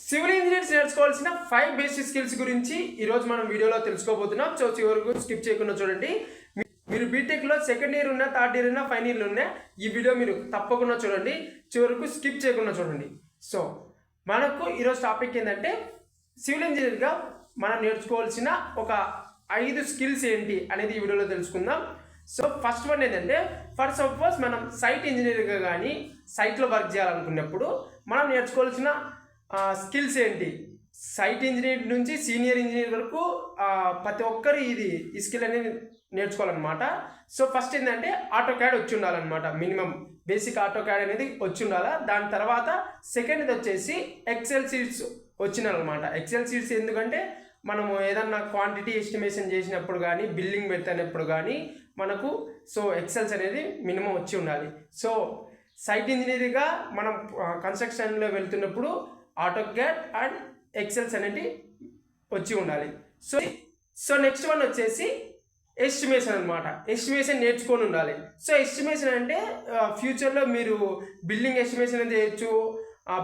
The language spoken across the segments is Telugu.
సివిల్ ఇంజనీర్స్ నేర్చుకోవాల్సిన 5 బేసిక్ స్కిల్స్ గురించి ఈరోజు మనం వీడియోలో తెలుసుకోబోతున్నాం. సో చివరకు స్కిప్ చేయకుండా చూడండి. మీరు బీటెక్లో సెకండ్ ఇయర్ ఉన్నా, థర్డ్ ఇయర్ ఉన్నా, ఫైనల్ ఇయర్ ఉన్నా ఈ వీడియో మీరు తప్పకుండా చూడండి, చివరకు స్కిప్ చేయకుండా చూడండి. సో మనకు ఈరోజు టాపిక్ ఏంటంటే సివిల్ ఇంజనీర్గా మనం నేర్చుకోవాల్సిన ఒక 5 స్కిల్స్ ఏంటి అనేది ఈ వీడియోలో తెలుసుకుందాం. సో ఫస్ట్ వన్ ఏంటంటే, ఫర్ సపోజ్ మనం సైట్ ఇంజనీర్గా కానీ సైట్లో వర్క్ చేయాలనుకున్నప్పుడు మనం నేర్చుకోవాల్సిన స్కిల్స్ ఏంటి. సైట్ ఇంజనీర్ నుంచి సీనియర్ ఇంజనీర్ వరకు ప్రతి ఒక్కరు ఈ స్కిల్ అనేది నేర్చుకోవాలన్నమాట. సో ఫస్ట్ ఏంటంటే ఆటో క్యాడ్ వచ్చి ఉండాలన్నమాట. మినిమం బేసిక్ ఆటో క్యాడ్ అనేది వచ్చి ఉండాలా. దాని తర్వాత సెకండ్ది వచ్చేసి ఎక్సెల్ షీట్స్ వచ్చినారనమాట. ఎక్సెల్ షీట్స్ ఎందుకంటే మనము ఏదన్నా క్వాంటిటీ ఎస్టిమేషన్ చేసినప్పుడు కానీ, బిల్లింగ్ పెట్టినప్పుడు కానీ మనకు సో ఎక్సెల్స్ అనేది మినిమం వచ్చి ఉండాలి. సో సైట్ ఇంజనీరింగ్గా మనం కన్స్ట్రక్షన్లో వెళ్తున్నప్పుడు ఆటో క్యాడ్ అండ్ ఎక్సెల్స్ అనేది వచ్చి ఉండాలి. సో నెక్స్ట్ వన్ వచ్చేసి ఎస్టిమేషన్ అనమాట. ఎస్టిమేషన్ నేర్చుకొని ఉండాలి. సో ఎస్టిమేషన్ అంటే ఫ్యూచర్లో మీరు బిల్డింగ్ ఎస్టిమేషన్ అనేది చేయొచ్చు,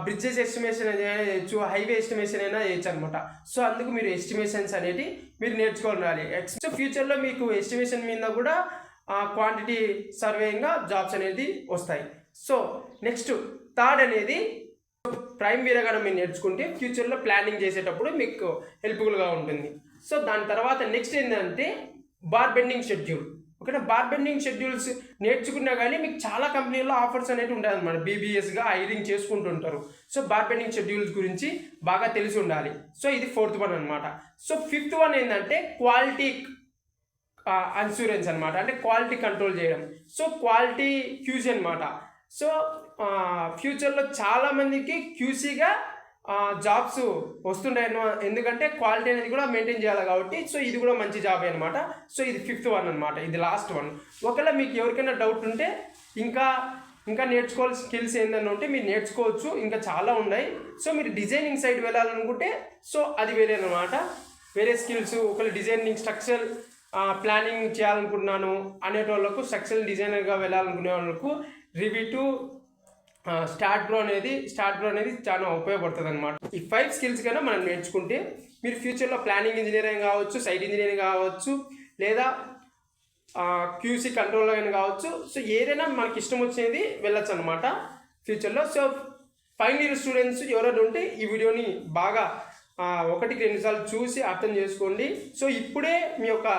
బ్రిడ్జెస్ ఎస్టిమేషన్ అయినా చేయొచ్చు, హైవే ఎస్టిమేషన్ అయినా చేయొచ్చు అనమాట. సో అందుకు మీరు ఎస్టిమేషన్స్ అనేది మీరు నేర్చుకొని ఉండాలి. సో ఫ్యూచర్లో మీకు ఎస్టిమేషన్ మీద కూడా క్వాంటిటీ సర్వేయింగ్గా జాబ్స్ అనేది వస్తాయి. సో నెక్స్ట్ థర్డ్ అనేది ప్రైమ్ వీరగానే మీరు నేర్చుకుంటే ఫ్యూచర్లో ప్లానింగ్ చేసేటప్పుడు మీకు హెల్ప్ఫుల్గా ఉంటుంది. సో దాని తర్వాత నెక్స్ట్ ఏంటంటే బార్ బెండింగ్ షెడ్యూల్. ఓకేనా, బార్ బెండింగ్ షెడ్యూల్స్ నేర్చుకున్నా కానీ మీకు చాలా కంపెనీల్లో ఆఫర్స్ అనేవి ఉంటాయి అన్నమాట. బీబీఎస్గా హైరింగ్ చేసుకుంటుంటారు. సో బార్ బెండింగ్ షెడ్యూల్స్ గురించి బాగా తెలిసి ఉండాలి. సో ఇది 4th వన్ అనమాట. సో 5th వన్ ఏంటంటే క్వాలిటీ అన్సూరెన్స్ అనమాట. అంటే క్వాలిటీ కంట్రోల్ చేయడం. సో క్వాలిటీ క్యూసీ అనమాట. సో ఫ్యూచర్లో చాలామందికి క్యూసీగా జాబ్స్ వస్తుంటాయి, ఎందుకంటే క్వాలిటీ అనేది కూడా మెయింటైన్ చేయాలి కాబట్టి. సో ఇది కూడా మంచి జాబ్ అనమాట. సో ఇది 5th వన్ అనమాట. ఇది లాస్ట్ వన్. ఒకవేళ మీకు ఎవరికైనా డౌట్ ఉంటే ఇంకా నేర్చుకోవాల్సిన స్కిల్స్ ఏంటని ఉంటే మీరు నేర్చుకోవచ్చు. ఇంకా చాలా ఉన్నాయి. సో మీరు డిజైనింగ్ సైడ్ వెళ్ళాలనుకుంటే సో అది వేరే అనమాట, వేరే స్కిల్స్. ఒకవేళ డిజైనింగ్ స్ట్రక్చర్ ప్లానింగ్ చేయాలనుకుంటున్నాను అనేటోళ్ళకు, స్ట్రక్చరల్ డిజైనర్గా వెళ్ళాలనుకునే వాళ్ళకు రివిటు స్టార్ట్ బ్రో అనేది చాలా ఉపయోగపడుతుంది అనమాట. ఈ 5 స్కిల్స్ కన్నా మనం నేర్చుకుంటే మీరు ఫ్యూచర్లో ప్లానింగ్ ఇంజనీరింగ్ కావచ్చు, సైట్ ఇంజనీరింగ్ కావచ్చు, లేదా క్యూసీ కంట్రోల్ అయినా కావచ్చు. సో ఏదైనా మనకి ఇష్టం వచ్చేది వెళ్ళొచ్చు అనమాట ఫ్యూచర్లో. సో ఫైనల్ ఇయర్ స్టూడెంట్స్ ఎవరైనా ఉంటే ఈ వీడియోని బాగా 1-2 సార్లు చూసి అర్థం చేసుకోండి. సో ఇప్పుడే మీ యొక్క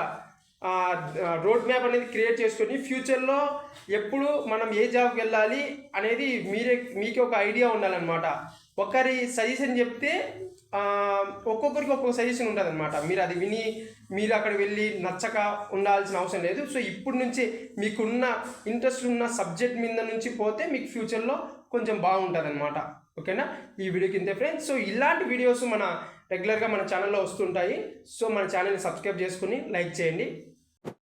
రోడ్ మ్యాప్ అనేది క్రియేట్ చేసుకొని ఫ్యూచర్లో ఎప్పుడు మనం ఏ జాబ్కి వెళ్ళాలి అనేది మీకే ఒక ఐడియా ఉండాలన్నమాట. ఒకరి సజెషన్ చెప్తే ఒక్కొక్కరికి ఒక్కొక్క సజెషన్ ఉంటుంది అనమాట. మీరు అది విని మీరు అక్కడ వెళ్ళి నచ్చక ఉండాల్సిన అవసరం లేదు. సో ఇప్పటి నుంచి మీకున్న ఇంట్రెస్ట్ ఉన్న సబ్జెక్ట్ మీద నుంచి పోతే మీకు ఫ్యూచర్లో కొంచెం బాగుంటుంది అనమాట. ఓకేనా, ఈ వీడియోకి ఇంతే ఫ్రెండ్స్. సో ఇలాంటి వీడియోస్ రెగ్యులర్గా మన ఛానల్లో వస్తుంటాయి. సో మన ఛానల్ని సబ్స్క్రైబ్ చేసుకుని లైక్ చేయండి.